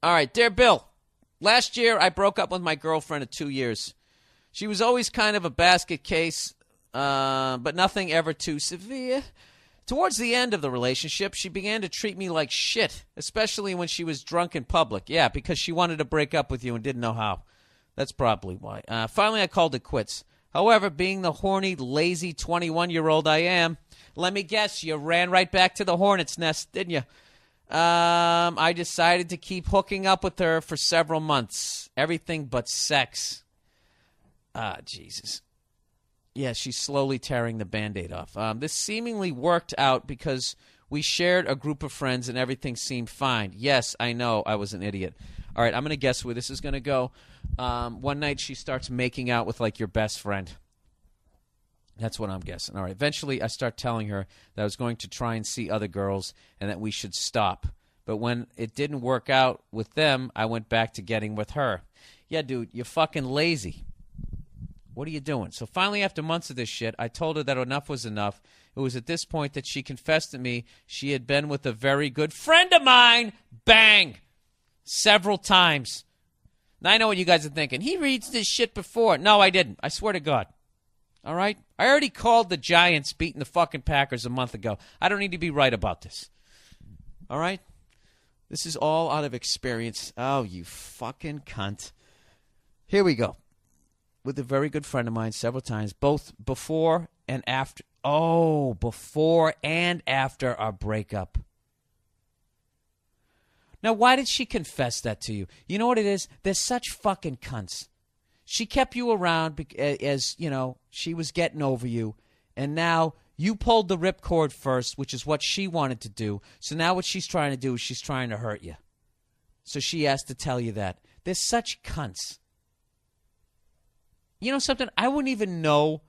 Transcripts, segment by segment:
All right, dear Bill. Last year, I broke up with my girlfriend of 2 years. She was always kind of a basket case, but nothing ever too severe. Towards the end of the relationship, she began to treat me like shit, especially when she was drunk in public. Yeah, because she wanted to break up with you and didn't know how. That's probably why. Finally, I called it quits. However, being the horny, lazy 21-year-old I am, let me guess, you ran right back to the hornet's nest, didn't you? I decided to keep hooking up with her for several months. Everything but sex. Jesus. Yeah, she's slowly tearing the Band-Aid off. This seemingly worked out because we shared a group of friends and everything seemed fine. Yes, I know I was an idiot. All right, I'm going to guess where this is going to go. One night she starts making out with, like, your best friend. That's what I'm guessing. All right, eventually I start telling her that I was going to try and see other girls and that we should stop. But when it didn't work out with them, I went back to getting with her. Yeah, dude, you're fucking lazy. What are you doing? So finally, after months of this shit, I told her that enough was enough. It was at this point that she confessed to me she had been with a very good friend of mine. Bang! Several times. Now, I know what you guys are thinking. He reads this shit before. No, I didn't. I swear to God. All right? I already called the Giants beating the fucking Packers a month ago. I don't need to be right about this. All right? This is all out of experience. Oh, you fucking cunt. Here we go. With a very good friend of mine several times, both before and after. Oh, before and after our breakup. Now, why did she confess that to you? You know what it is? They're such fucking cunts. She kept you around as, you know, she was getting over you, and now you pulled the ripcord first, which is what she wanted to do. So now what she's trying to do is she's trying to hurt you. So she has to tell you that. They're such cunts. You know something? I wouldn't even know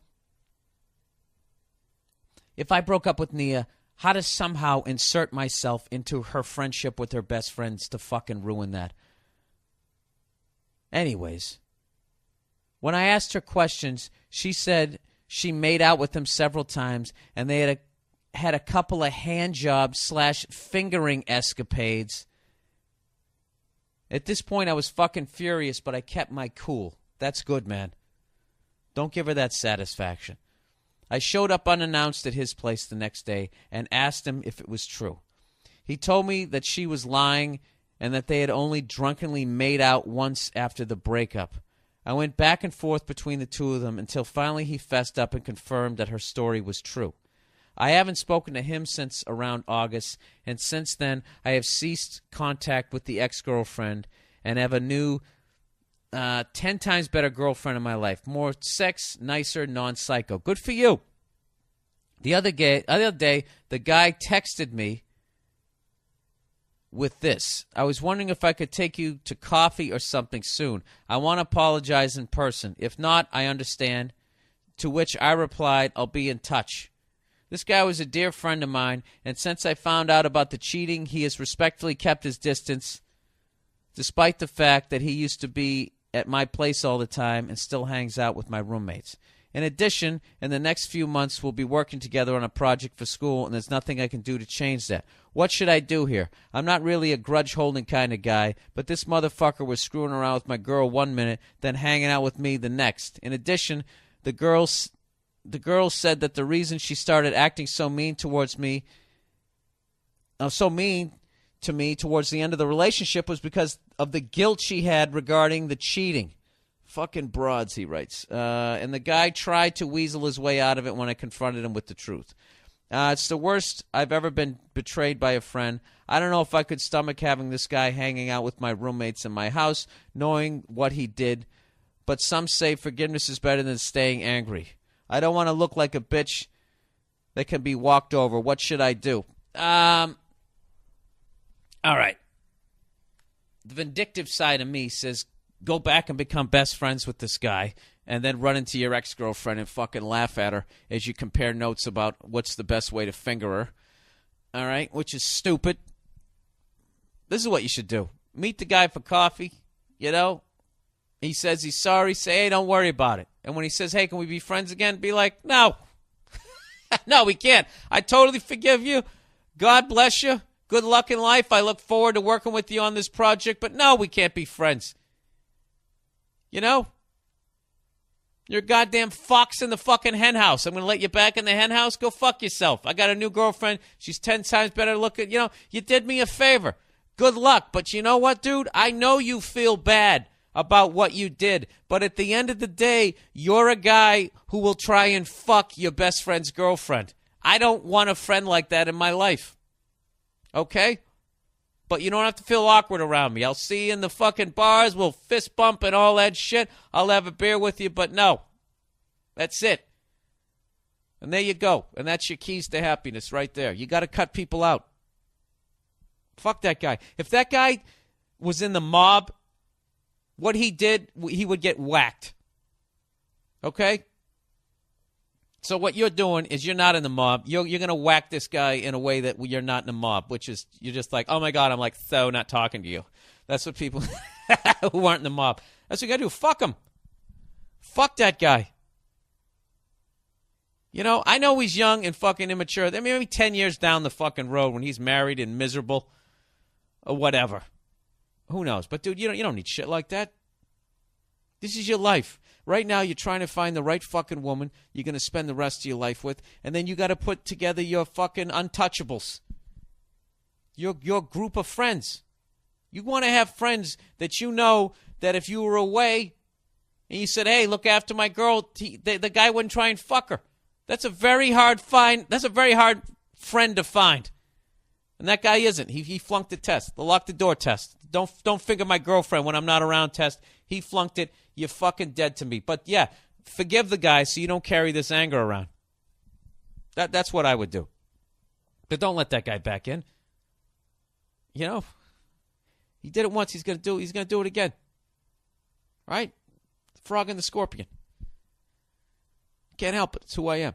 if I broke up with Nia how to somehow insert myself into her friendship with her best friends to fucking ruin that. Anyways, when I asked her questions, she said she made out with him several times and they had a couple of hand jobs / fingering escapades. At this point, I was fucking furious, but I kept my cool. That's good, man. Don't give her that satisfaction. I showed up unannounced at his place the next day and asked him if it was true. He told me that she was lying and that they had only drunkenly made out once after the breakup. I went back and forth between the two of them until finally he fessed up and confirmed that her story was true. I haven't spoken to him since around August, and since then I have ceased contact with the ex-girlfriend and have a new 10 times better girlfriend in my life. More sex, nicer, non-psycho. Good for you. The other day, the guy texted me with this. I was wondering if I could take you to coffee or something soon. I want to apologize in person. If not, I understand. To which I replied, I'll be in touch. This guy was a dear friend of mine, and since I found out about the cheating, he has respectfully kept his distance, despite the fact that he used to be at my place all the time and still hangs out with my roommates. In addition, in the next few months, we'll be working together on a project for school, and there's nothing I can do to change that. What should I do here? I'm not really a grudge-holding kind of guy, but this motherfucker was screwing around with my girl 1 minute, then hanging out with me the next. In addition, the girl said that the reason she started acting so mean towards me, to me towards the end of the relationship was because of the guilt she had regarding the cheating. Fucking broads, he writes. And the guy tried to weasel his way out of it when I confronted him with the truth. It's the worst I've ever been betrayed by a friend. I don't know if I could stomach having this guy hanging out with my roommates in my house, knowing what he did. But some say forgiveness is better than staying angry. I don't want to look like a bitch that can be walked over. What should I do? All right. The vindictive side of me says go back and become best friends with this guy and then run into your ex-girlfriend and fucking laugh at her as you compare notes about what's the best way to finger her. All right? Which is stupid. This is what you should do. Meet the guy for coffee, you know. He says he's sorry. Say, hey, don't worry about it. And when he says, hey, can we be friends again? Be like, no. No, we can't. I totally forgive you. God bless you. Good luck in life. I look forward to working with you on this project, but no, we can't be friends. You know? You're a goddamn fox in the fucking hen house. I'm going to let you back in the hen house? Go fuck yourself. I got a new girlfriend. She's 10 times better looking. You know, you did me a favor. Good luck. But you know what, dude? I know you feel bad about what you did. But at the end of the day, you're a guy who will try and fuck your best friend's girlfriend. I don't want a friend like that in my life. Okay? But you don't have to feel awkward around me. I'll see you in the fucking bars. We'll fist bump and all that shit. I'll have a beer with you, but no. That's it. And there you go. And that's your keys to happiness right there. You got to cut people out. Fuck that guy. If that guy was in the mob, what he did, he would get whacked. Okay? So what you're doing is you're not in the mob. You're going to whack this guy in a way that you're not in the mob, which is you're just like, oh, my God, I'm like so not talking to you. That's what people who aren't in the mob. That's what you got to do. Fuck him. Fuck that guy. You know, I know he's young and fucking immature. I mean, maybe 10 years down the fucking road when he's married and miserable or whatever. Who knows? But, dude, you don't need shit like that. This is your life. Right now, you're trying to find the right fucking woman you're going to spend the rest of your life with, and then you got to put together your fucking untouchables, your group of friends. You want to have friends that you know that if you were away and you said, hey, look after my girl, the guy wouldn't try and fuck her. That's a very hard find. That's a very hard friend to find. And that guy isn't. He flunked the test, the lock the door test. Don't finger my girlfriend when I'm not around test. He flunked it. You're fucking dead to me. But, yeah, forgive the guy so you don't carry this anger around. That's what I would do. But don't let that guy back in. You know, he did it once. He's going to do it again. Right? Frog and the scorpion. Can't help it. It's who I am.